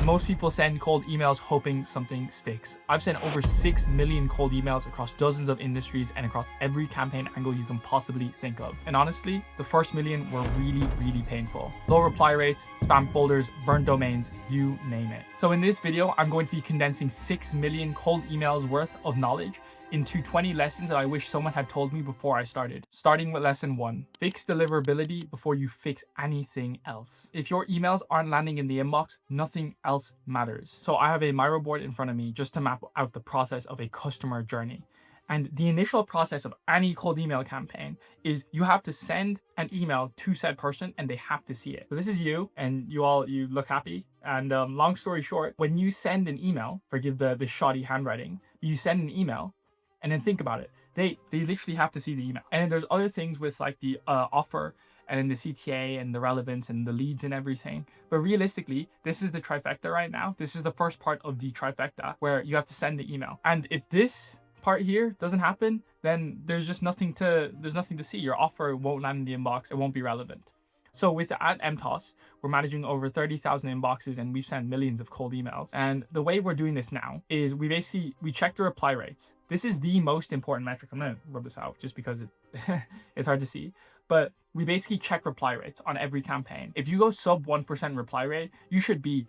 Most people send cold emails hoping something sticks. I've sent over 6 million cold emails across dozens of industries and across every campaign angle you can possibly think of. And honestly, the first million were really painful. Low reply rates, spam folders, burned domains, you name it. So in this video, I'm going to be condensing 6 million cold emails worth of knowledge into 20 lessons that I wish someone had told me before I started. Starting with lesson 1, fix deliverability before you fix anything else. If your emails aren't landing in the inbox, nothing else matters. So I have a Miro board in front of me just to map out the process of a customer journey. And the initial process of any cold email campaign is you have to send an email to said person and they have to see it. So this is you and you look happy. And long story short, when you send an email, forgive the shoddy handwriting, you send an email, and then think about it. They literally have to see the email. And then there's other things with like the offer and then the CTA and the relevance and the leads and everything. But realistically, this is the trifecta right now. This is the first part of the trifecta where you have to send the email. And if this part here doesn't happen, then there's nothing to see. Your offer won't land in the inbox. It won't be relevant. So with at MTOS, we're managing over 30,000 inboxes and we've sent millions of cold emails. And the way we're doing this now is we check the reply rates. This is the most important metric. I'm gonna rub this out just because it's hard to see. But we basically check reply rates on every campaign. If you go sub 1% reply rate, you should be,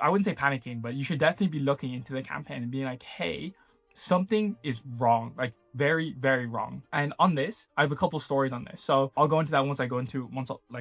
I wouldn't say panicking, but you should definitely be looking into the campaign and being like, hey, something is wrong, like very wrong. And on this, I have a couple stories on this. So I'll go into that once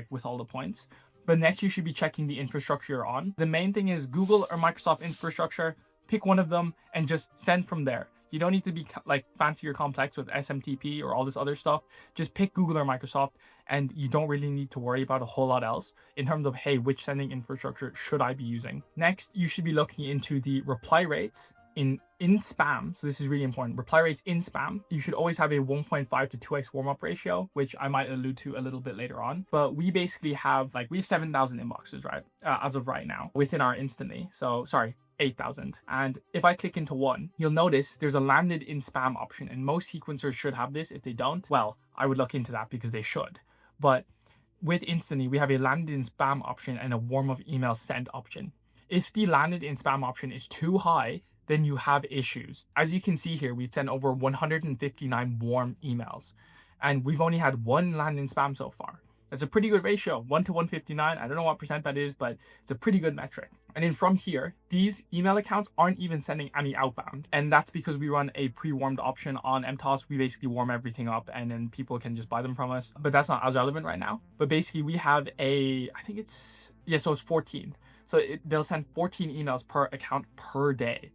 with all the points. But next you should be checking the infrastructure you're on. The main thing is Google or Microsoft infrastructure, pick one of them and just send from there. You don't need to be like fancy or complex with SMTP or all this other stuff. Just pick Google or Microsoft and you don't really need to worry about a whole lot else in terms of, hey, which sending infrastructure should I be using? Next, you should be looking into the reply rates in spam. So this is really important. Reply rates in spam. You should always have a 1.5 to 2x warm-up ratio, which I might allude to a little bit later on. But we basically have we have 7,000 inboxes, right? As of right now within our instantly. So sorry, 8,000. And if I click into one, you'll notice there's a landed in spam option and most sequencers should have this. If they don't, well, I would look into that because they should. But with instantly, we have a landed in spam option and a warm-up email sent option. If the landed in spam option is too high, then you have issues. As you can see here, we've sent over 159 warm emails and we've only had one land in spam so far. That's a pretty good ratio, 1 to 159. I don't know what percent that is, but it's a pretty good metric. And then from here, these email accounts aren't even sending any outbound. And that's because we run a pre-warmed option on MTOS. We basically warm everything up and then people can just buy them from us. But that's not as relevant right now. But basically we have so it's 14. So they'll send 14 emails per account per day.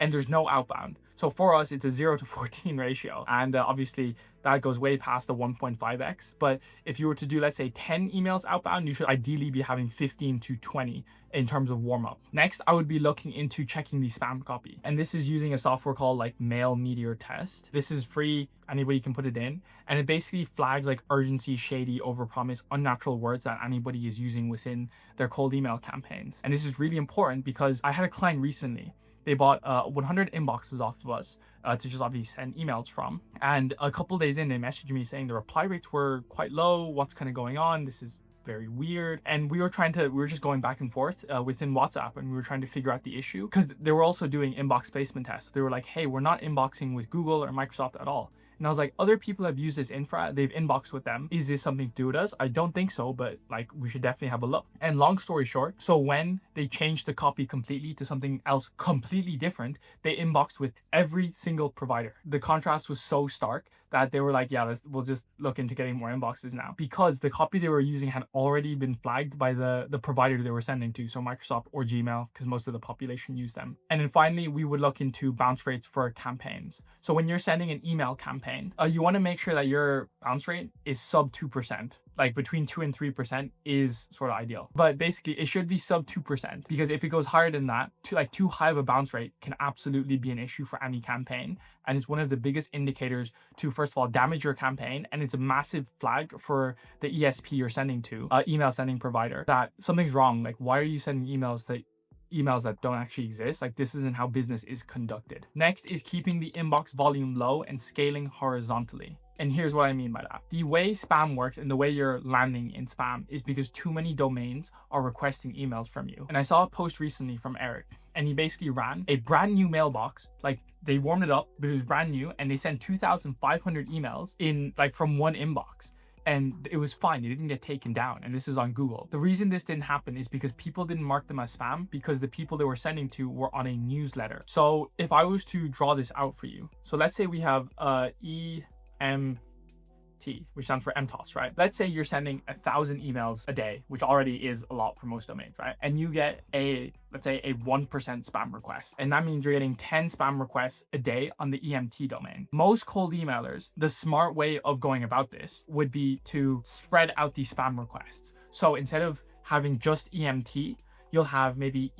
And there's no outbound. So for us, it's a 0 to 14 ratio. And obviously that goes way past the 1.5x. But if you were to do, let's say 10 emails outbound, you should ideally be having 15 to 20 in terms of warm up. Next, I would be looking into checking the spam copy. And this is using a software called Mail Meteor Test. This is free. Anybody can put it in. And it basically flags urgency, shady, overpromise, unnatural words that anybody is using within their cold email campaigns. And this is really important because I had a client recently. They bought 100 inboxes off of us to just obviously send emails from. And a couple days in, they messaged me saying the reply rates were quite low. What's kind of going on? This is very weird. And we were just going back and forth within WhatsApp and we were trying to figure out the issue because they were also doing inbox placement tests. They were like, hey, we're not inboxing with Google or Microsoft at all. And I was like, other people have used this infra, they've inboxed with them. Is this something to do with us? I don't think so, but we should definitely have a look. And long story short, so when they changed the copy completely to something else completely different, they inboxed with every single provider. The contrast was so stark that they were like, yeah, we'll just look into getting more inboxes now because the copy they were using had already been flagged by the provider they were sending to, so Microsoft or Gmail, because most of the population use them. And then finally, we would look into bounce rates for campaigns. So when you're sending an email campaign, you want to make sure that your bounce rate is sub 2%. Between 2 and 3% is sort of ideal. But basically it should be sub 2% because if it goes higher than that, too high of a bounce rate can absolutely be an issue for any campaign. And it's one of the biggest indicators to, first of all, damage your campaign. And it's a massive flag for the ESP you're sending to, email sending provider, that something's wrong. Why are you sending emails that don't actually exist? This isn't how business is conducted. Next is keeping the inbox volume low and scaling horizontally. And here's what I mean by that. The way spam works and the way you're landing in spam is because too many domains are requesting emails from you. And I saw a post recently from Eric, and he basically ran a brand new mailbox. Like, they warmed it up, but it was brand new, and they sent 2,500 emails in, like, from one inbox. And it was fine, it didn't get taken down, and this is on Google. The reason this didn't happen is because people didn't mark them as spam because the people they were sending to were on a newsletter. So if I was to draw this out for you, so let's say we have EMT, which stands for MTOS, right? Let's say you're sending 1,000 emails a day, which already is a lot for most domains, right? And you get let's say a 1% spam request. And that means you're getting 10 spam requests a day on the EMT domain. Most cold emailers, the smart way of going about this would be to spread out these spam requests. So instead of having just EMT, you'll have maybe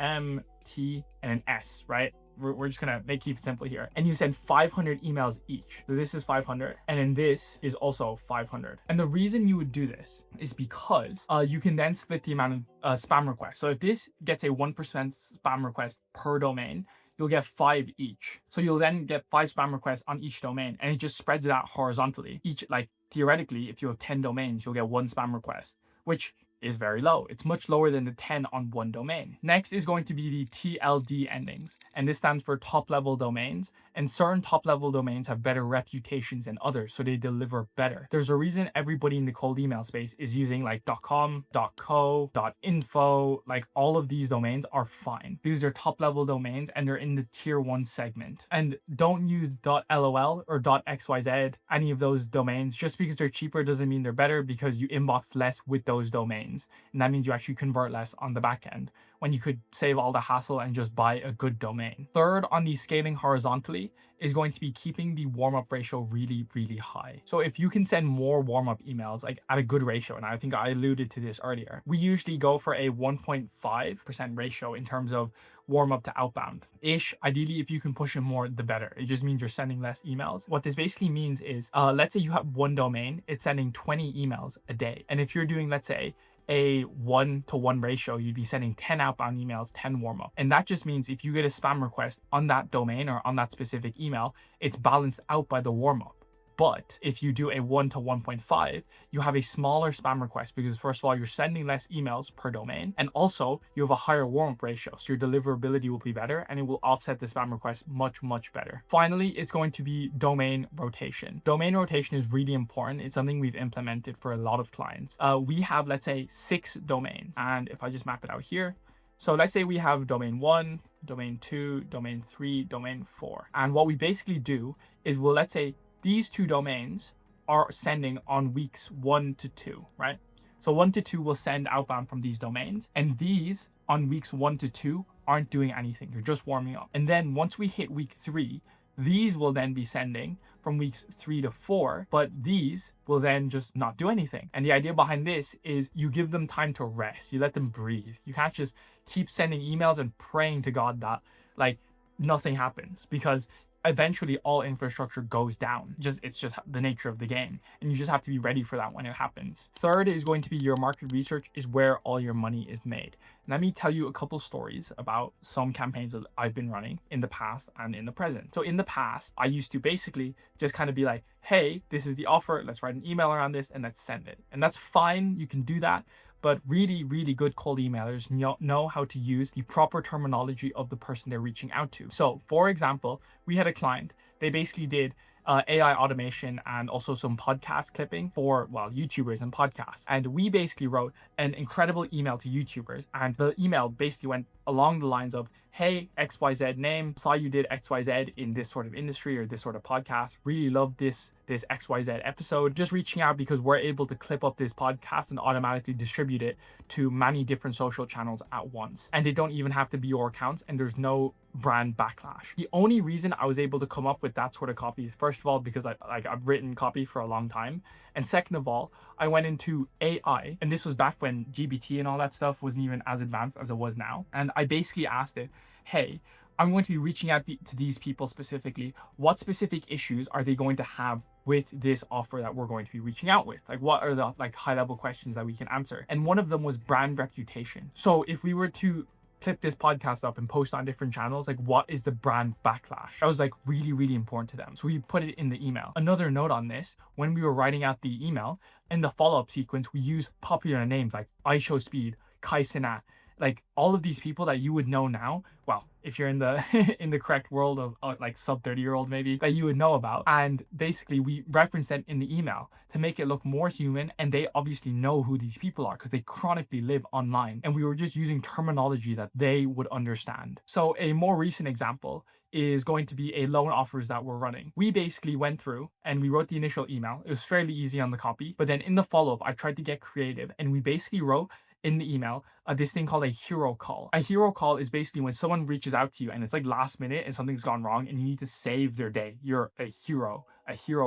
MT and an S, right? We're just gonna keep it simple here. And you send 500 emails each. So this is 500, and then this is also 500. And the reason you would do this is because you can then split the amount of spam requests. So if this gets a 1% spam request per domain, you'll get 5 each. So you'll then get 5 spam requests on each domain, and it just spreads it out horizontally. Each, like, theoretically, if you have 10 domains, you'll get 1 spam request, which is very low. It's much lower than the 10 on one domain. Next is going to be the TLD endings, and this stands for top level domains. And certain top level domains have better reputations than others, so they deliver better. There's a reason everybody in the cold email space is using like .com, .co, .info. Like, all of these domains are fine because they're top level domains and they're in the tier 1 segment. And don't use .lol or .xyz, any of those domains. Just because they're cheaper doesn't mean they're better, because you inbox less with those domains, and that means you actually convert less on the back end, when you could save all the hassle and just buy a good domain. Third, on the scaling horizontally, is going to be keeping the warm-up ratio really, really high. So if you can send more warm-up emails, like, at a good ratio, and I think I alluded to this earlier, we usually go for a 1.5% ratio in terms of warm-up to outbound-ish. Ideally, if you can push it more, the better. It just means you're sending less emails. What this basically means is, let's say you have one domain, it's sending 20 emails a day. And if you're doing, let's say, a 1-to-1 ratio, you'd be sending 10 outbound emails, 10 warm-up. And that just means if you get a spam request on that domain or on that specific email, it's balanced out by the warm-up. But if you do a 1 to 1.5, you have a smaller spam request, because first of all, you're sending less emails per domain, and also you have a higher warm-up ratio. So your deliverability will be better, and it will offset the spam request much, much better. Finally, it's going to be domain rotation. Domain rotation is really important. It's something we've implemented for a lot of clients. We have, let's say, 6 domains. And if I just map it out here, so let's say we have domain 1, domain 2, domain 3, domain 4. And what we basically do is, well, let's say these 2 domains are sending on weeks 1 to 2, right? So 1 to 2 will send outbound from these domains, and these on weeks 1 to 2 aren't doing anything. They're just warming up. And then once we hit week 3, these will then be sending from weeks 3 to 4, but these will then just not do anything. And the idea behind this is you give them time to rest. You let them breathe. You can't just keep sending emails and praying to God that, like, nothing happens, because eventually all infrastructure goes down. It's just the nature of the game, and you just have to be ready for that when it happens. Third is going to be your market research is where all your money is made. Let me tell you a couple stories about some campaigns that I've been running in the past and in the present. So in the past, I used to basically just kind of be like, hey, this is the offer, let's write an email around this and let's send it. And that's fine, you can do that. But really, really good cold emailers know how to use the proper terminology of the person they're reaching out to. So for example, we had a client, they basically did AI automation and also some podcast clipping for, well, YouTubers and podcasts. And we basically wrote an incredible email to YouTubers. And the email basically went along the lines of, hey, XYZ name, saw you did XYZ in this sort of industry or this sort of podcast. Really love this XYZ episode. Just reaching out because we're able to clip up this podcast and automatically distribute it to many different social channels at once. And they don't even have to be your accounts, and there's no brand backlash. The only reason I was able to come up with that sort of copy is, first of all, because I've written copy for a long time. And second of all, I went into AI, and this was back when GPT and all that stuff wasn't even as advanced as it was now. And I basically asked it, hey, I'm going to be reaching out to these people specifically. What specific issues are they going to have with this offer that we're going to be reaching out with? Like, what are the high level questions that we can answer? And one of them was brand reputation. So if we were to clip this podcast up and post on different channels, like what is the brand backlash? That was like really, really important to them. So we put it in the email. Another note on this, when we were writing out the email, in the follow-up sequence, we use popular names like iShowSpeed, Kai Cenat, like all of these people that you would know now. Well, if you're in the in the correct world of like sub 30-year-old maybe, that you would know about. And basically we reference them in the email to make it look more human, and they obviously know who these people are because they chronically live online, and we were just using terminology that they would understand. So a more recent example is going to be a loan offers that we're running. We basically went through and we wrote the initial email. It was fairly easy on the copy, but then in the follow-up I tried to get creative, and we basically wrote in the email this thing called a hero call. A hero call is basically when someone reaches out to you and it's like last minute and something's gone wrong and you need to save their day. You're a hero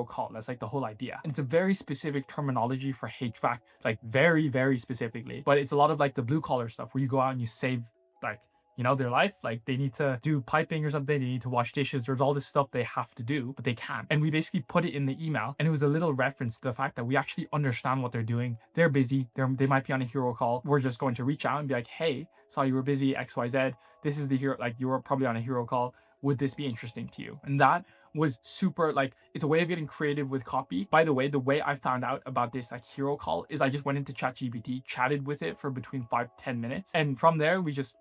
call. That's like the whole idea. And it's a very specific terminology for HVAC, like very, very specifically. But it's a lot of like the blue collar stuff where you go out and you save, like, you know, their life. Like they need to do piping or something, they need to wash dishes, there's all this stuff they have to do, but they can't. And we basically put it in the email, and it was a little reference to the fact that we actually understand what they're doing. They're busy, they might be on a hero call. We're just going to reach out and be like, hey, saw you were busy, XYZ, this is the hero, like you were probably on a hero call, would this be interesting to you? And that was super, like, it's a way of getting creative with copy. By the way I found out about this like hero call is I just went into ChatGPT, chatted with it for between 5 to 10 minutes, and from there we just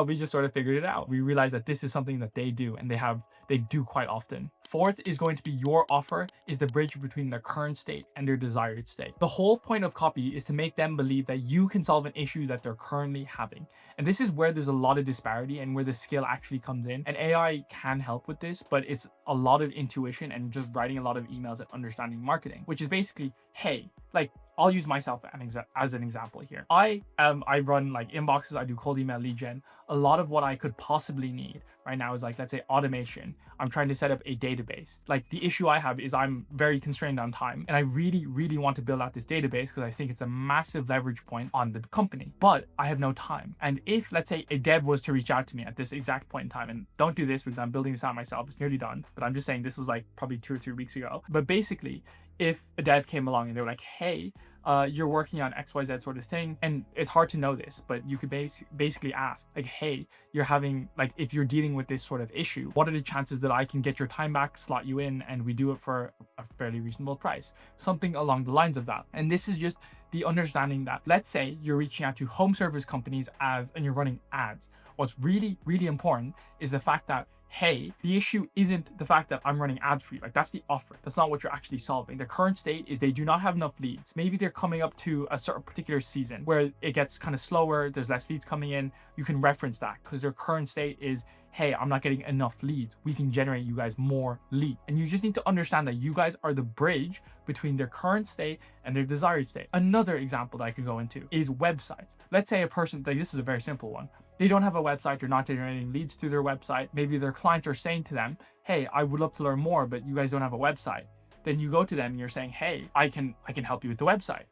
we just sort of figured it out. We realized that this is something that they do, and they do quite often. Fourth is going to be your offer is the bridge between their current state and their desired state. The whole point of copy is to make them believe that you can solve an issue that they're currently having. And this is where there's a lot of disparity and where the skill actually comes in. And AI can help with this, but it's a lot of intuition and just writing a lot of emails and understanding marketing, which is basically, hey, like, I'll use myself as an example here. I run like inboxes, I do cold email lead gen. A lot of what I could possibly need right now is like, let's say automation. I'm trying to set up a database. Like the issue I have is I'm very constrained on time, and I really, really want to build out this database because I think it's a massive leverage point on the company, but I have no time. And if, let's say, a dev was to reach out to me at this exact point in time, and don't do this because I'm building this out myself, it's nearly done, but I'm just saying this was like probably 2 or 3 weeks ago. But basically, if a dev came along and they were like, hey, you're working on XYZ sort of thing, and it's hard to know this, but you could basically ask like, hey, you're having, like, if you're dealing with this sort of issue, what are the chances that I can get your time back, slot you in, and we do it for a fairly reasonable price? Something along the lines of that. And this is just the understanding that, let's say you're reaching out to home service companies and you're running ads. What's really, really important is the fact that, hey, the issue isn't the fact that I'm running ads for you. Like, that's the offer. That's not what you're actually solving. The current state is they do not have enough leads. Maybe they're coming up to a certain particular season where it gets kind of slower, there's less leads coming in. You can reference that because their current state is, hey, I'm not getting enough leads. We can generate you guys more leads. And you just need to understand that you guys are the bridge between their current state and their desired state. Another example that I could go into is websites. Let's say a person, like, this is a very simple one. They don't have a website, they're not generating leads through their website. Maybe their clients are saying to them, hey, I would love to learn more, but you guys don't have a website. Then you go to them and you're saying, hey, I can help you with the website.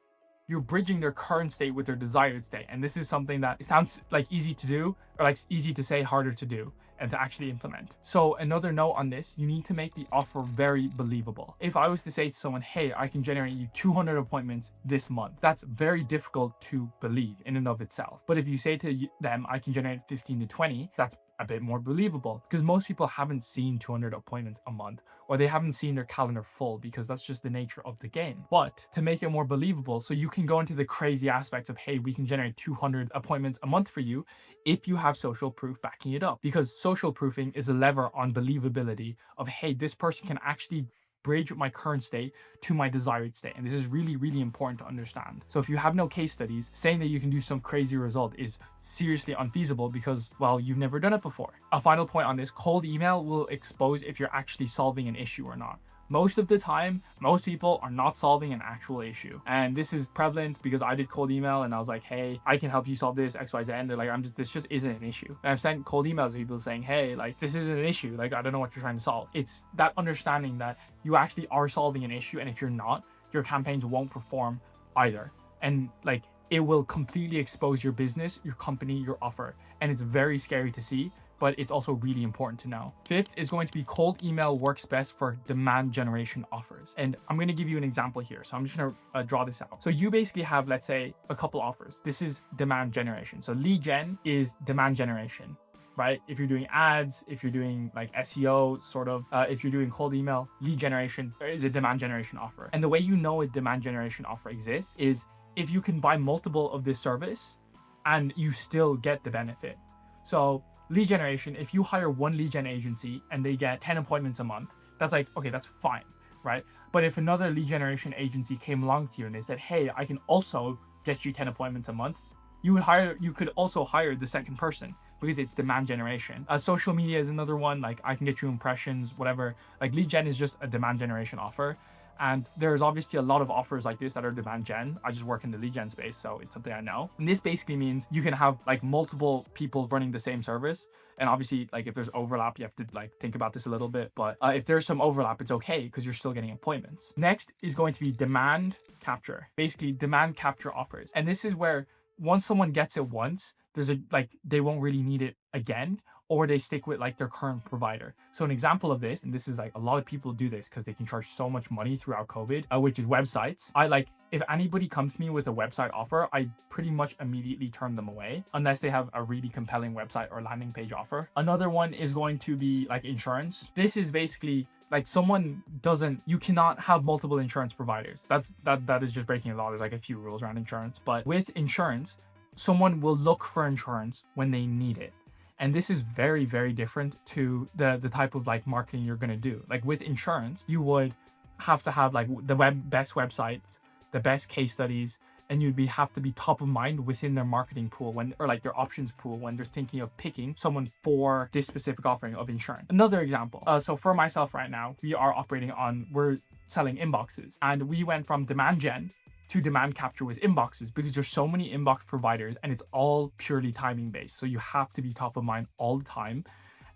You're bridging their current state with their desired state. And this is something that sounds like easy to do, or like easy to say, harder to do and to actually implement. So another note on this, you need to make the offer very believable. If I was to say to someone, hey, I can generate you 200 appointments this month, that's very difficult to believe in and of itself. But if you say to them, I can generate 15 to 20, that's a bit more believable, because most people haven't seen 200 appointments a month, or they haven't seen their calendar full, because that's just the nature of the game. But to make it more believable, so you can go into the crazy aspects of, hey, we can generate 200 appointments a month for you if you have social proof backing it up, because social proofing is a lever on believability of, hey, this person can actually bridge my current state to my desired state. And this is really, really important to understand. So if you have no case studies, saying that you can do some crazy result is seriously unfeasible because, well, you've never done it before. A final point on this, cold email will expose if you're actually solving an issue or not. Most of the time, most people are not solving an actual issue. And this is prevalent because I did cold email and I was like, hey, I can help you solve this, XYZ. And they're like, this just isn't an issue. And I've sent cold emails to people saying, hey, like, this isn't an issue. Like, I don't know what you're trying to solve. It's that understanding that you actually are solving an issue. And if you're not, your campaigns won't perform either. And like, it will completely expose your business, your company, your offer. And it's very scary to see but it's also really important to know. Fifth is going to be cold email works best for demand generation offers. And I'm going to give you an example here. So I'm just going to draw this out. So you basically have, let's say, a couple offers. This is demand generation. So lead gen is demand generation, right? If you're doing ads, if you're doing like SEO, sort of, if you're doing cold email, lead generation is a demand generation offer. And the way you know a demand generation offer exists is if you can buy multiple of this service and you still get the benefit. So lead generation, if you hire one lead gen agency and they get 10 appointments a month, that's like, okay, that's fine, right? But if another lead generation agency came along to you and they said, hey, I can also get you 10 appointments a month, you could also hire the second person, because it's demand generation. Social media is another one. Like, I can get you impressions, whatever. Like, lead gen is just a demand generation offer. And there's obviously a lot of offers like this that are demand gen. I just work in the lead gen space, so it's something I know. And this basically means you can have like multiple people running the same service. And obviously, like, if there's overlap, you have to like think about this a little bit. But if there's some overlap, it's okay because you're still getting appointments. Next is going to be demand capture, basically demand capture offers. And this is where once someone gets it once, there's a like they won't really need it again, or they stick with like their current provider. So an example of this, and this is like a lot of people do this because they can charge so much money throughout COVID, which is websites. If anybody comes to me with a website offer, I pretty much immediately turn them away unless they have a really compelling website or landing page offer. Another one is going to be like insurance. This is basically like you cannot have multiple insurance providers. That is just breaking a law. There's like a few rules around insurance, but with insurance, someone will look for insurance when they need it. And this is very, very different to the type of like marketing you're going to do. Like with insurance, you would have to have like the best websites, the best case studies, and have to be top of mind within their marketing pool or like their options pool when they're thinking of picking someone for this specific offering of insurance. Another example. So for myself right now, we're selling inboxes, and we went from demand gen to demand capture with inboxes because there's so many inbox providers and it's all purely timing based. So you have to be top of mind all the time.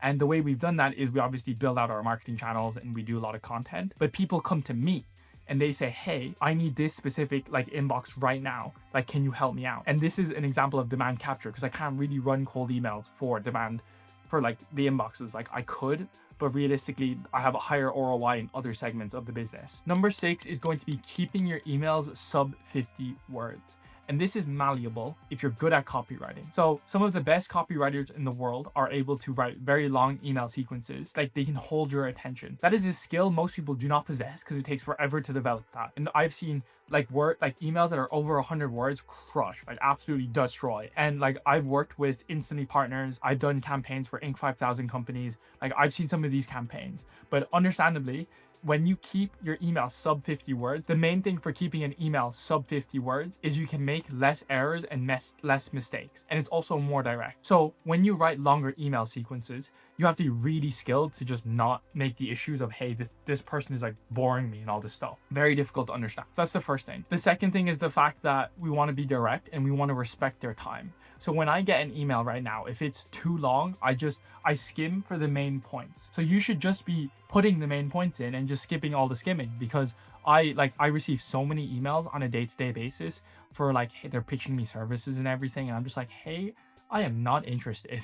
And the way we've done that is we obviously build out our marketing channels and we do a lot of content, but people come to me and they say, hey, I need this specific like inbox right now. Like, can you help me out? And this is an example of demand capture because I can't really run cold emails for demand for like the inboxes. Like I could, but realistically, I have a higher ROI in other segments of the business. Number 6 is going to be keeping your emails sub 50 words. And this is malleable if you're good at copywriting. So some of the best copywriters in the world are able to write very long email sequences. Like they can hold your attention. That is a skill most people do not possess because it takes forever to develop that. And I've seen like emails that are over 100 words crush, like absolutely destroy. And like I've worked with Instantly partners. I've done campaigns for Inc. 5000 companies. Like I've seen some of these campaigns, but understandably, when you keep your email sub 50 words, the main thing for keeping an email sub 50 words is you can make less errors and less mistakes. And it's also more direct. So when you write longer email sequences, you have to be really skilled to just not make the issues of, hey, this person is like boring me and all this stuff. Very difficult to understand. So that's the first thing. The second thing is the fact that we want to be direct and we want to respect their time. So when I get an email right now, if it's too long, I skim for the main points. So you should just be putting the main points in and just skipping all the skimming, because I receive so many emails on a day-to-day basis for like, hey, they're pitching me services and everything. And I'm just like, hey, I am not interested.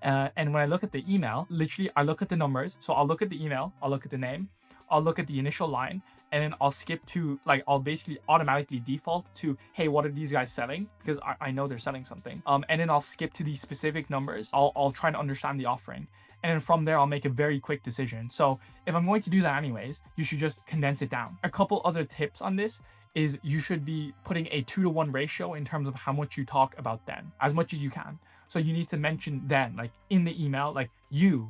And when I look at the email, literally I look at the numbers. So I'll look at the email, I'll look at the name, I'll look at the initial line, and then I'll skip to like, I'll basically automatically default to, hey, what are these guys selling? Because I know they're selling something. And then I'll skip to these specific numbers. I'll try to understand the offering. And then from there, I'll make a very quick decision. So if I'm going to do that anyways, you should just condense it down. A couple other tips on this is you should be putting a 2-to-1 ratio in terms of how much you talk about them, as much as you can. So you need to mention them, like in the email, like you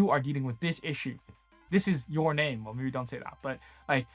are dealing with this issue. This is your name. Well, maybe don't say that, but like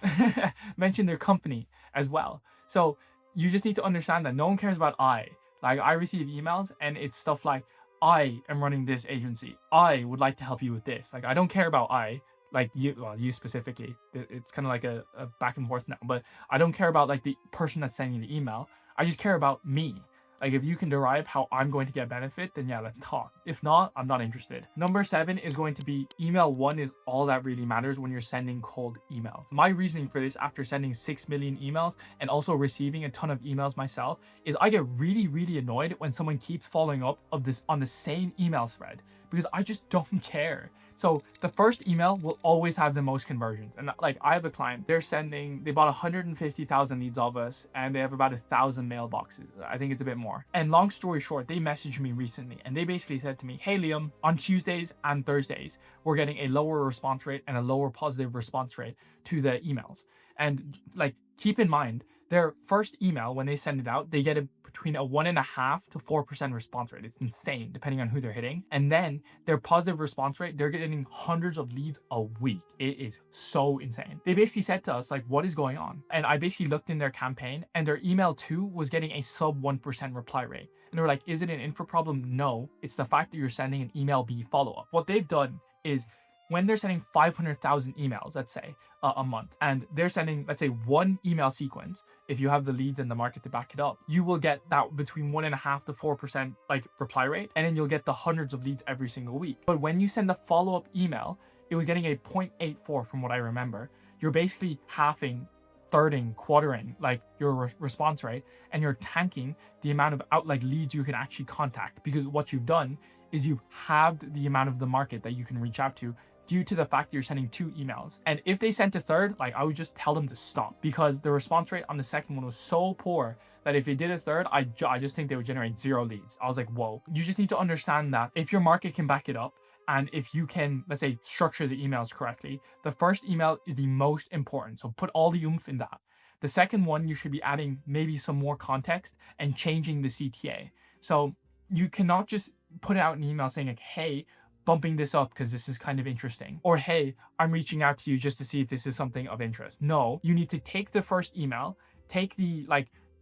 mention their company as well. So you just need to understand that no one cares about I. Like I receive emails and it's stuff like, I am running this agency. I would like to help you with this. Like I don't care about I, like you specifically. It's kind of like a back and forth now, but I don't care about like the person that's sending the email. I just care about me. Like if you can derive how I'm going to get benefit, then yeah, let's talk. If not, I'm not interested. Number 7 is going to be email 1 is all that really matters when you're sending cold emails. My reasoning for this after sending 6 million emails and also receiving a ton of emails myself is I get really annoyed when someone keeps following up of this on the same email thread because I just don't care. So the first email will always have the most conversions. And like I have a client, they bought 150,000 leads of us and they have about 1,000 mailboxes. I think it's a bit more. And long story short, they messaged me recently and they basically said to me, hey Liam, on Tuesdays and Thursdays, we're getting a lower response rate and a lower positive response rate to the emails. And like, keep in mind, their first email, when they send it out, they get between a 1.5 to 4% response rate. It's insane depending on who they're hitting. And then their positive response rate, they're getting hundreds of leads a week. It is so insane. They basically said to us, like, what is going on? And I basically looked in their campaign and their email 2 was getting a sub 1% reply rate. And they were like, is it an info problem? No, it's the fact that you're sending an email B follow-up. What they've done is when they're sending 500,000 emails, let's say a month, and they're sending, let's say, one email sequence, if you have the leads and the market to back it up, you will get that between 1.5 to 4% like reply rate, and then you'll get the hundreds of leads every single week. But when you send a follow-up email, it was getting a 0.84 from what I remember. You're basically halving, thirding, quartering like your response rate, and you're tanking the amount of leads you can actually contact, because what you've done is you've halved the amount of the market that you can reach out to due to the fact that you're sending 2 emails. And if they sent a third, like I would just tell them to stop, because the response rate on the second one was so poor that if they did a third, I just think they would generate 0 leads. I was like, whoa. You just need to understand that if your market can back it up, and if you can, let's say, structure the emails correctly, the first email is the most important. So put all the oomph in that. The second one, you should be adding maybe some more context and changing the CTA. So you cannot just put out an email saying like, hey, bumping this up because this is kind of interesting, or hey, I'm reaching out to you just to see if this is something of interest. No, you need to take the first email, take the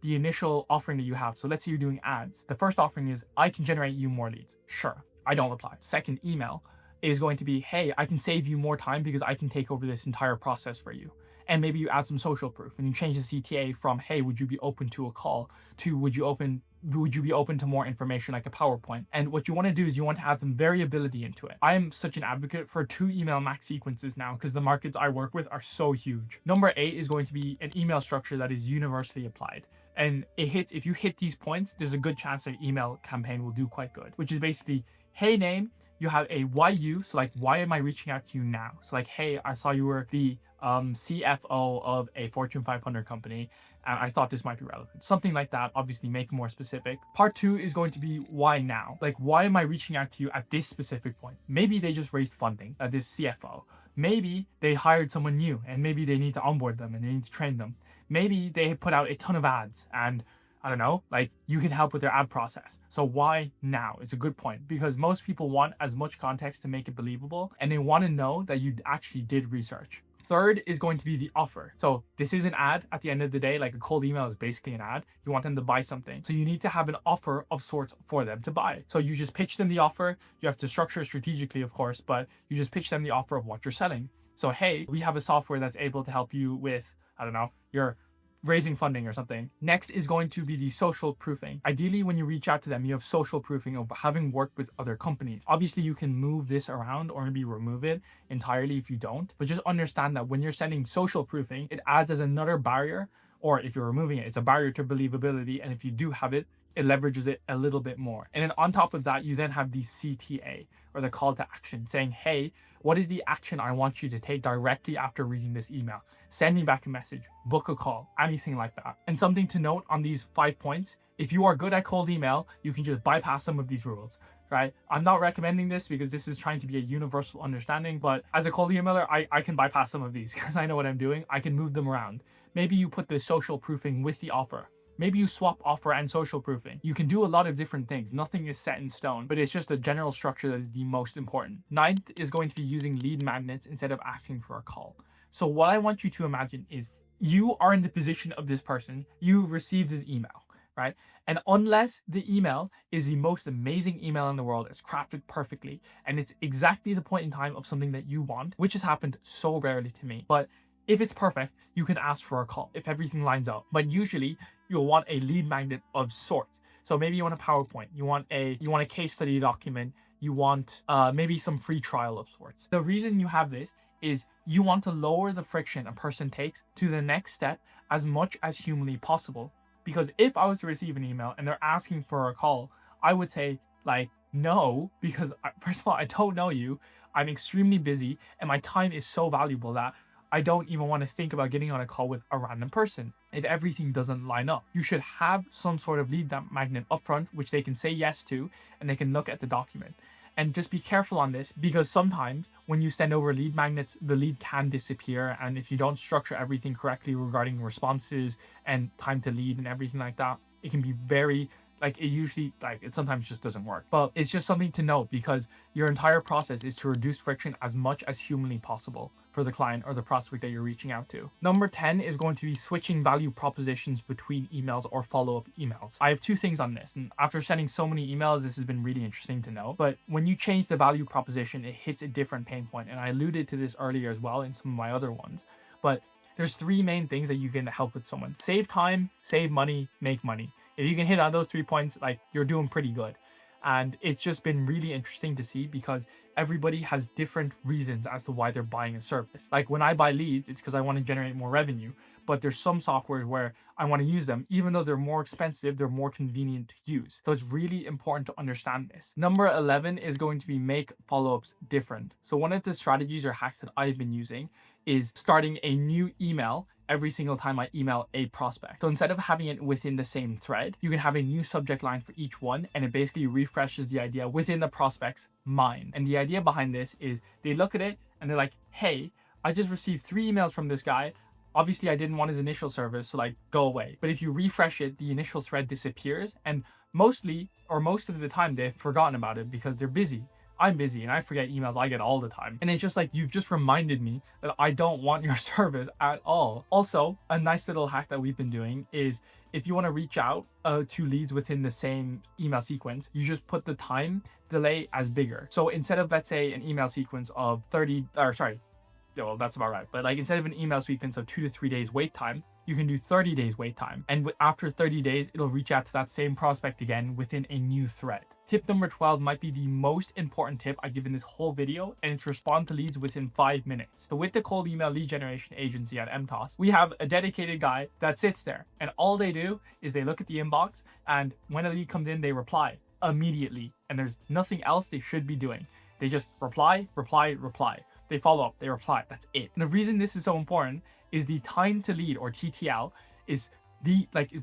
initial offering that you have. So let's say you're doing ads. The first offering is, I can generate you more leads. Sure, I don't reply. Second email is going to be, hey, I can save you more time because I can take over this entire process for you. And maybe you add some social proof and you change the CTA from, hey, would you be open to a call, to would you be open to more information like a PowerPoint? And what you want to do is you want to add some variability into it. I am such an advocate for 2 email max sequences now because the markets I work with are so huge. Number 8 is going to be an email structure that is universally applied. And if you hit these points, there's a good chance that your email campaign will do quite good, which is basically, hey name, you have a YU, so like, why am I reaching out to you now? So like, hey, I saw you were the CFO of a Fortune 500 company, and I thought this might be relevant. Something like that, obviously make it more specific. Part 2 is going to be why now? Like, why am I reaching out to you at this specific point? Maybe they just raised funding at this CFO. Maybe they hired someone new and maybe they need to onboard them and they need to train them. Maybe they put out a ton of ads and I don't know, like you can help with their ad process. So why now? It's a good point, because most people want as much context to make it believable and they want to know that you actually did research. Third is going to be the offer. So this is an ad at the end of the day, like a cold email is basically an ad. You want them to buy something. So you need to have an offer of sorts for them to buy. So you just pitch them the offer. You have to structure it strategically, of course, but you just pitch them the offer of what you're selling. So, hey, we have a software that's able to help you with, I don't know, your raising funding or something. Next is going to be the social proofing. Ideally, when you reach out to them, you have social proofing of having worked with other companies. Obviously, you can move this around or maybe remove it entirely if you don't, but just understand that when you're sending social proofing, it adds as another barrier, or if you're removing it, it's a barrier to believability. And if you do have it, it leverages it a little bit more. And then on top of that, you then have the CTA, or the call to action, saying, hey, what is the action I want you to take directly after reading this email? Send me back a message, book a call, anything like that. And something to note on these 5 points, if you are good at cold email, you can just bypass some of these rules, right? I'm not recommending this because this is trying to be a universal understanding, but as a cold emailer, I can bypass some of these because I know what I'm doing. I can move them around. Maybe you put the social proofing with the offer. Maybe you swap offer and social proofing. You can do a lot of different things. Nothing is set in stone, but it's just a general structure that is the most important. Ninth is going to be using lead magnets instead of asking for a call. So what I want you to imagine is you are in the position of this person. You received an email, right? And unless the email is the most amazing email in the world, it's crafted perfectly, and it's exactly the point in time of something that you want, which has happened so rarely to me, but if it's perfect, you can ask for a call if everything lines up. But usually you'll want a lead magnet of sorts. So maybe you want a PowerPoint, you want a case study document, you want maybe some free trial of sorts. The reason you have this is you want to lower the friction a person takes to the next step as much as humanly possible. Because if I was to receive an email and they're asking for a call, I would say like, no, because first of all, I don't know you. I'm extremely busy and my time is so valuable that I don't even want to think about getting on a call with a random person if everything doesn't line up. You should have some sort of lead magnet upfront, which they can say yes to, and they can look at the document. And just be careful on this, because sometimes when you send over lead magnets, the lead can disappear. And if you don't structure everything correctly regarding responses and time to lead and everything like that, it can be very, like, it sometimes just doesn't work. But it's just something to note, because your entire process is to reduce friction as much as humanly possible for the client or the prospect that you're reaching out to. Number 10 is going to be switching value propositions between emails or follow-up emails. I have two things on this, and after sending so many emails, this has been really interesting to know. But when you change the value proposition, it hits a different pain point. And I alluded to this earlier as well in some of my other ones. But there's three main things that you can help with someone: save time, save money, make money. If you can hit on those 3 points, like, you're doing pretty good. And it's just been really interesting to see, because everybody has different reasons as to why they're buying a service. Like when I buy leads, it's because I want to generate more revenue. But there's some software where I want to use them, even though they're more expensive, they're more convenient to use. So it's really important to understand this. Number 11 is going to be make follow-ups different. So one of the strategies or hacks that I've been using is starting a new email every single time I email a prospect. So instead of having it within the same thread, you can have a new subject line for each one, and it basically refreshes the idea within the prospect's mind. And the idea behind this is they look at it and they're like, hey, I just received 3 emails from this guy. Obviously I didn't want his initial service, so like, go away. But if you refresh it, the initial thread disappears, and most of the time they've forgotten about it because they're busy. I'm busy and I forget emails I get all the time. And it's just like, you've just reminded me that I don't want your service at all. Also, a nice little hack that we've been doing is, if you want to reach out to leads within the same email sequence, you just put the time delay as bigger. So instead of, let's say, an email sequence of well, that's about right. But like, instead of an email sequence of 2 to 3 days wait time, you can do 30 days wait time. And after 30 days, it'll reach out to that same prospect again within a new thread. Tip number 12 might be the most important tip I give in this whole video, and it's respond to leads within 5 minutes. So with the cold email lead generation agency at MTOS, we have a dedicated guy that sits there, and all they do is they look at the inbox, and when a lead comes in, they reply immediately. And there's nothing else they should be doing. They just reply, reply, reply. They follow up, they reply, that's it. And the reason this is so important is the time to lead, or TTL, is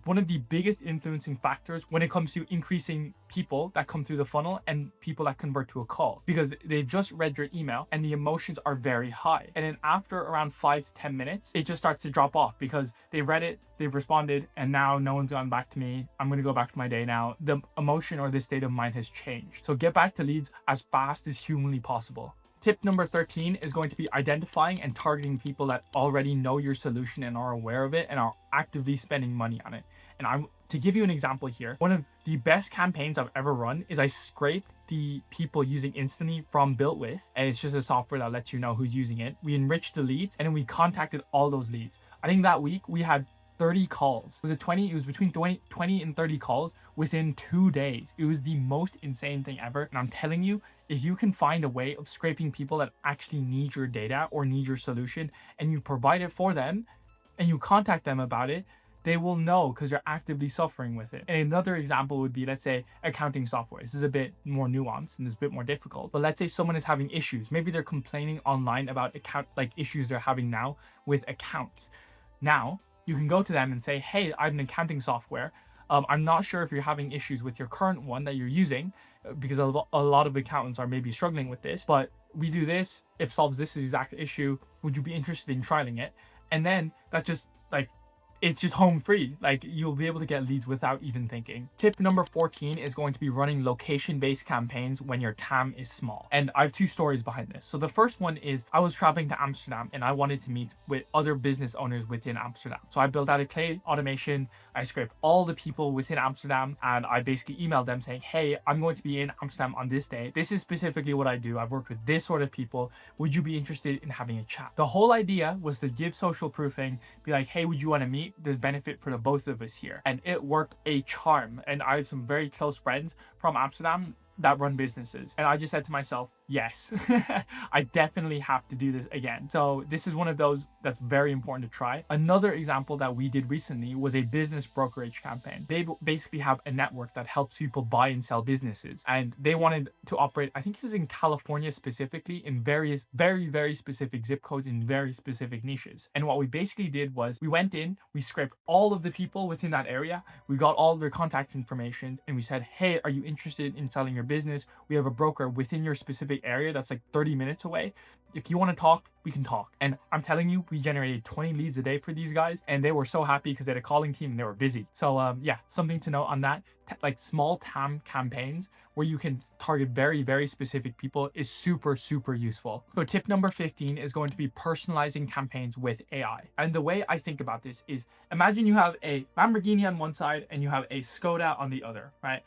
one of the biggest influencing factors when it comes to increasing people that come through the funnel and people that convert to a call, because they've just read your email and the emotions are very high. And then after around 5 to 10 minutes, it just starts to drop off because they've read it, they've responded, and now no one's gone back to me. I'm going to go back to my day now. The emotion or the state of mind has changed. So get back to leads as fast as humanly possible. Tip number 13 is going to be identifying and targeting people that already know your solution and are aware of it and are actively spending money on it. And to give you an example here, one of the best campaigns I've ever run is I scraped the people using Instantly from Built With, and it's just a software that lets you know who's using it. We enriched the leads, and then we contacted all those leads. I think that week we had 30 calls. Was it 20? It was between 20 and 30 calls within 2 days. It was the most insane thing ever. And I'm telling you, if you can find a way of scraping people that actually need your data or need your solution, and you provide it for them and you contact them about it, they will know because you're actively suffering with it. And another example would be, let's say, accounting software. This is a bit more nuanced and it's a bit more difficult, but let's say someone is having issues. Maybe they're complaining online about issues they're having now with accounts. Now, you can go to them and say, hey, I have an accounting software. I'm not sure if you're having issues with your current one that you're using, because a lot of accountants are maybe struggling with this, but we do this, it solves this exact issue. Would you be interested in trying it? And then that's just it's just home free. You'll be able to get leads without even thinking. Tip number 14 is going to be running location-based campaigns when your TAM is small. And I have 2 stories behind this. So the first one is, I was traveling to Amsterdam and I wanted to meet with other business owners within Amsterdam. So I built out a clay automation. I scraped all the people within Amsterdam and I basically emailed them saying, hey, I'm going to be in Amsterdam on this day. This is specifically what I do. I've worked with this sort of people. Would you be interested in having a chat? The whole idea was to give social proofing, be like, hey, would you want to meet? me, there's benefit for the both of us here. And it worked a charm. And I have some very close friends from Amsterdam that run businesses. And I just said to myself, yes, I definitely have to do this again. So this is one of those that's very important to try. Another example that we did recently was a business brokerage campaign. They basically have a network that helps people buy and sell businesses. And they wanted to operate, I think it was in California specifically, in various very specific zip codes in very specific niches. And what we basically did was we went in, we scraped all of the people within that area, we got all their contact information, and we said, hey, are you interested in selling your business? We have a broker within your specific area that's like 30 minutes away. If you want to talk, we can talk. And I'm telling you, we generated 20 leads a day for these guys, and they were so happy because they had a calling team and they were busy. So yeah, something to note on that. Like small TAM campaigns where you can target very specific people is super useful. So tip number 15 is going to be personalizing campaigns with AI. And the way I think about this is, imagine you have a Lamborghini on one side and you have a Skoda on the other, right?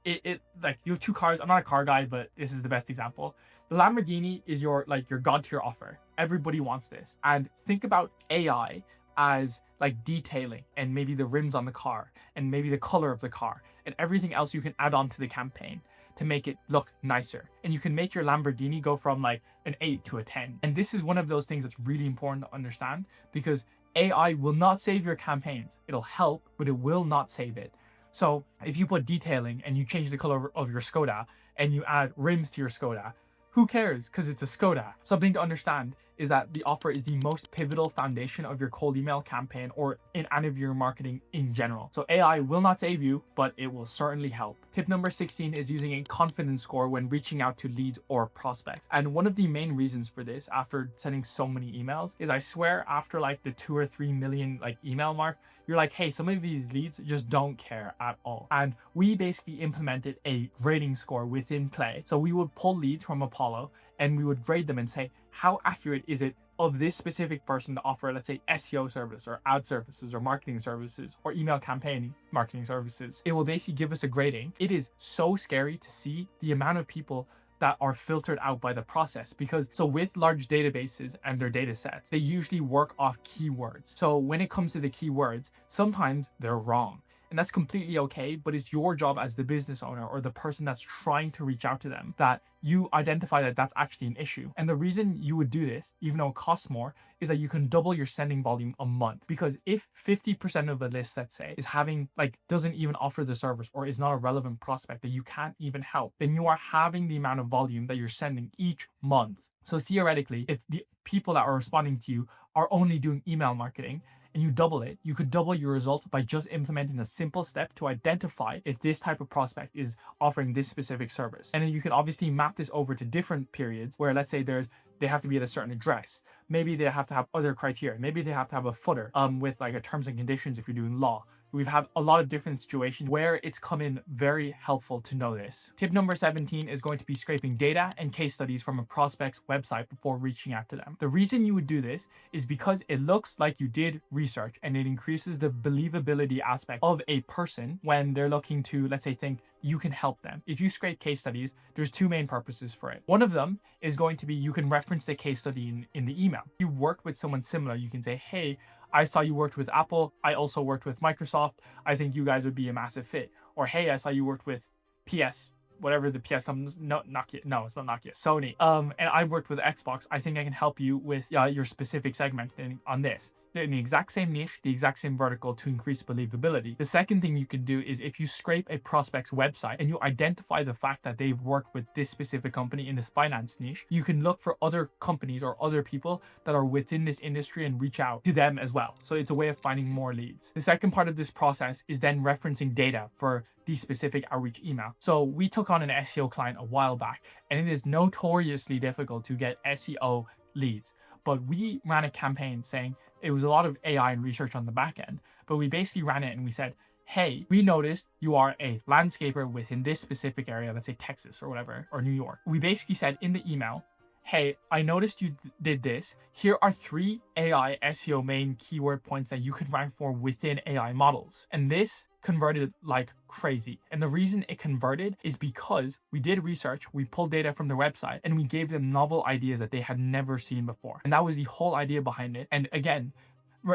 It like you have two cars. I'm not a car guy, but this is the best example. The Lamborghini is your god tier offer. Everybody wants this. And think about AI as like detailing and maybe the rims on the car and maybe the color of the car and everything else you can add on to the campaign to make it look nicer. And you can make your Lamborghini go from like an 8 to a 10. And this is one of those things that's really important to understand, because AI will not save your campaigns. It'll help, but it will not save it. So if you put detailing and you change the color of your Skoda and you add rims to your Skoda, who cares? Because it's a Skoda. Something to understand is that the offer is the most pivotal foundation of your cold email campaign or in any of your marketing in general. So AI will not save you, but it will certainly help. Tip number 16 is using a confidence score when reaching out to leads or prospects. And one of the main reasons for this, after sending so many emails, is I swear after like the 2 or 3 million like email mark, you're like, hey, some of these leads just don't care at all. And we basically implemented a grading score within Clay. So we would pull leads from Apollo and we would grade them and say, how accurate is it of this specific person to offer, let's say, SEO service or ad services or marketing services or email campaign marketing services. It will basically give us a grading. It is so scary to see the amount of people that are filtered out by the process, because so with large databases and their data sets, they usually work off keywords. So when it comes to the keywords, sometimes they're wrong. And that's completely okay, but it's your job as the business owner or the person that's trying to reach out to them that you identify that that's actually an issue. And the reason you would do this, even though it costs more, is that you can double your sending volume a month. Because if 50% of a list, let's say, is having doesn't even offer the service or is not a relevant prospect that you can't even help, then you are having the amount of volume that you're sending each month. So theoretically, if the people that are responding to you are only doing email marketing, and you double it, you could double your result by just implementing a simple step to identify if this type of prospect is offering this specific service. And then you can obviously map this over to different periods where, let's say, they have to be at a certain address. Maybe they have to have other criteria. Maybe they have to have a footer with like a terms and conditions if you're doing law. We've had a lot of different situations where it's come in very helpful to know this. Tip number 17 is going to be scraping data and case studies from a prospect's website before reaching out to them. The reason you would do this is because it looks like you did research and it increases the believability aspect of a person when they're looking to, let's say, think you can help them. If you scrape case studies, there's two main purposes for it. One of them is going to be you can reference the case study in the email. If you work with someone similar, you can say, hey, I saw you worked with Apple. I also worked with Microsoft. I think you guys would be a massive fit. Or, hey, I saw you worked with PS, whatever the PS company, no, Nokia. No, it's not Nokia, Sony. And I worked with Xbox. I think I can help you with your specific segment on this. They're in the exact same niche, the exact same vertical to increase believability. The second thing you can do is if you scrape a prospect's website and you identify the fact that they've worked with this specific company in this finance niche, you can look for other companies or other people that are within this industry and reach out to them as well. So it's a way of finding more leads. The second part of this process is then referencing data for the specific outreach email. So we took on an SEO client a while back, and it is notoriously difficult to get SEO leads. But we ran a campaign saying it was a lot of AI and research on the back end, but we basically ran it and we said, hey, we noticed you are a landscaper within this specific area, let's say Texas or whatever, or New York. We basically said in the email, hey, I noticed you did this. Here are 3 AI SEO main keyword points that you can rank for within AI models. And this converted like crazy. And the reason it converted is because we did research, we pulled data from their website, and we gave them novel ideas that they had never seen before. And that was the whole idea behind it. And again,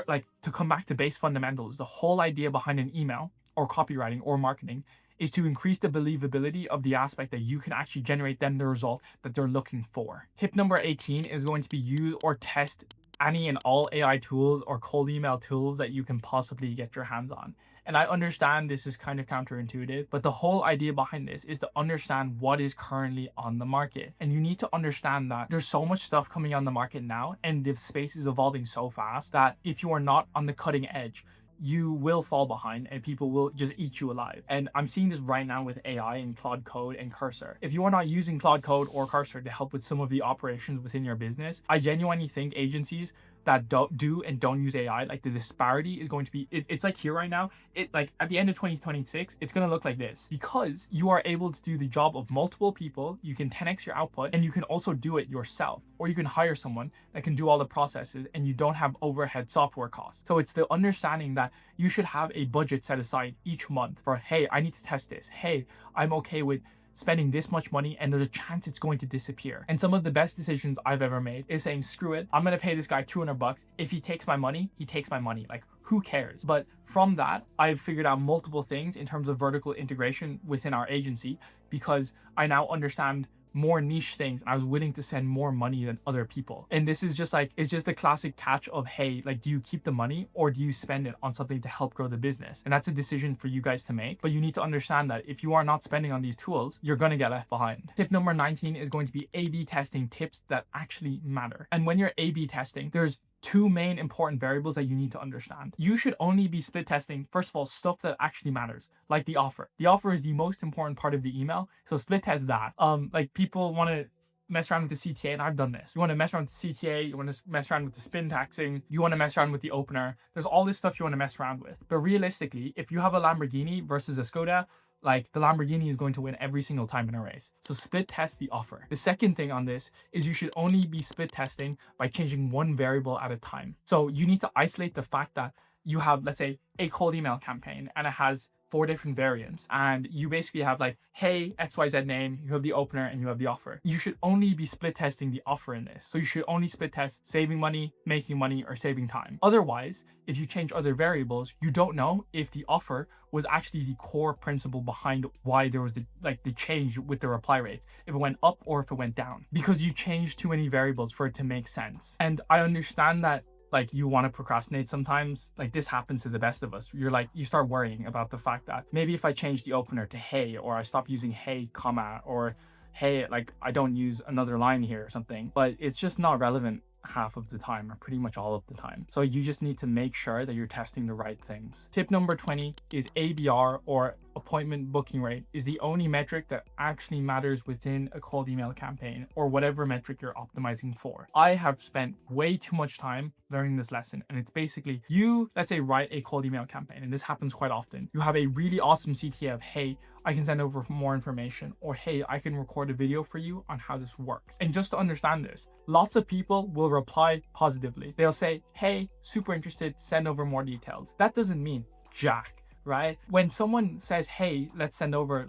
like to come back to base fundamentals, the whole idea behind an email or copywriting or marketing is to increase the believability of the aspect that you can actually generate them the result that they're looking for. Tip number 18 is going to be use or test any and all AI tools or cold email tools that you can possibly get your hands on. And I understand this is kind of counterintuitive, but the whole idea behind this is to understand what is currently on the market. And you need to understand that there's so much stuff coming on the market now, and the space is evolving so fast that if you are not on the cutting edge, you will fall behind and people will just eat you alive. And I'm seeing this right now with AI and Claude Code and Cursor. If you are not using Claude Code or Cursor to help with some of the operations within your business, I genuinely think agencies that do and don't use AI, like the disparity is going to be, it's like here right now, it like at the end of 2026, it's going to look like this because you are able to do the job of multiple people. You can 10x your output and you can also do it yourself, or you can hire someone that can do all the processes and you don't have overhead software costs. So it's the understanding that you should have a budget set aside each month for, hey, I need to test this. Hey, I'm okay with spending this much money and there's a chance it's going to disappear. And some of the best decisions I've ever made is saying, screw it, I'm gonna pay this guy $200. If he takes my money, he takes my money. Like, who cares? But from that, I've figured out multiple things in terms of vertical integration within our agency because I now understand more niche things and I was willing to spend more money than other people. And this is just like, it's just the classic catch of, hey, like, do you keep the money or do you spend it on something to help grow the business? And that's a decision for you guys to make, but you need to understand that if you are not spending on these tools, you're going to get left behind. Tip number 19 is going to be A/B testing tips that actually matter. And when you're A/B testing, there's two main important variables that you need to understand. You should only be split testing, first of all, stuff that actually matters, like the offer. The offer is the most important part of the email, so split test that. Like, people want to mess around with the CTA, and I've done this. You want to mess around with the CTA, you want to mess around with the spin taxing, you want to mess around with the opener. There's all this stuff you want to mess around with. But realistically, if you have a Lamborghini versus a Skoda, like, the Lamborghini is going to win every single time in a race. So split test the offer. The second thing on this is you should only be split testing by changing one variable at a time. So you need to isolate the fact that you have, let's say, a cold email campaign and it has 4 different variants, and you basically have like, hey, XYZ name, you have the opener and you have the offer. You should only be split testing the offer in this. So you should only split test saving money, making money, or saving time. Otherwise, if you change other variables, you don't know if the offer was actually the core principle behind why there was the change with the reply rates, if it went up or if it went down, because you changed too many variables for it to make sense. And I understand that, like, you want to procrastinate sometimes. Like, this happens to the best of us. You're like, you start worrying about the fact that maybe if I change the opener to hey, or I stop using hey comma, or hey, like, I don't use another line here or something, but it's just not relevant half of the time, or pretty much all of the time. So you just need to make sure that you're testing the right things. Tip number 20 is ABR, or appointment booking rate, is the only metric that actually matters within a cold email campaign, or whatever metric you're optimizing for. I have spent way too much time learning this lesson, and it's basically, you, let's say, write a cold email campaign, and this happens quite often. You have a really awesome CTA of, hey, I can send over more information, or hey, I can record a video for you on how this works. And just to understand this, lots of people will reply positively. They'll say, hey, super interested, send over more details. That doesn't mean jack, right? When someone says, hey, let's send over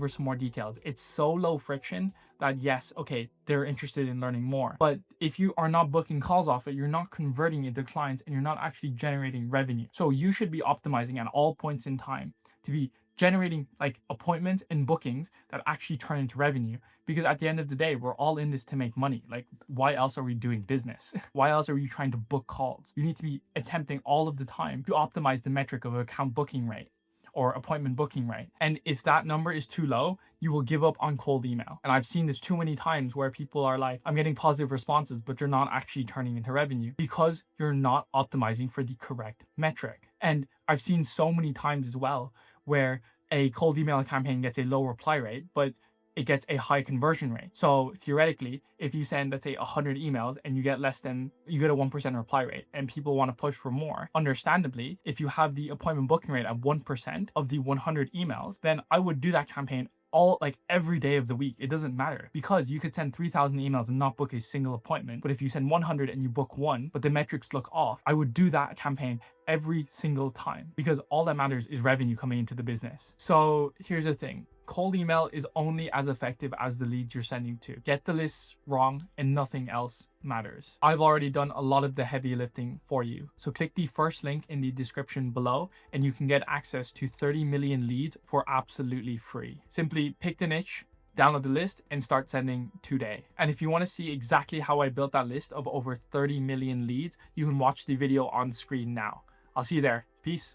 some more details, it's so low friction that yes, okay, they're interested in learning more. But if you are not booking calls off it, you're not converting into clients and you're not actually generating revenue. So you should be optimizing at all points in time to be generating like appointments and bookings that actually turn into revenue, because at the end of the day, we're all in this to make money. Like, why else are we doing business? Why else are you trying to book calls? You need to be attempting all of the time to optimize the metric of account booking rate or appointment booking rate. And if that number is too low, you will give up on cold email. And I've seen this too many times where people are like, I'm getting positive responses, but they're not actually turning into revenue because you're not optimizing for the correct metric. And I've seen so many times as well where a cold email campaign gets a low reply rate, but it gets a high conversion rate. So theoretically, if you send, let's say, 100 emails and you get a 1% reply rate and people want to push for more, understandably, if you have the appointment booking rate at 1% of the 100 emails, then I would do that campaign every day of the week. It doesn't matter, because you could send 3,000 emails and not book a single appointment. But if you send 100 and you book one, but the metrics look off, I would do that campaign every single time, because all that matters is revenue coming into the business. So here's the thing. Cold email is only as effective as the leads you're sending to. Get the lists wrong and nothing else matters. I've already done a lot of the heavy lifting for you. So click the first link in the description below and you can get access to 30 million leads for absolutely free. Simply pick the niche, download the list, and start sending today. And if you want to see exactly how I built that list of over 30 million leads, you can watch the video on screen now. I'll see you there. Peace.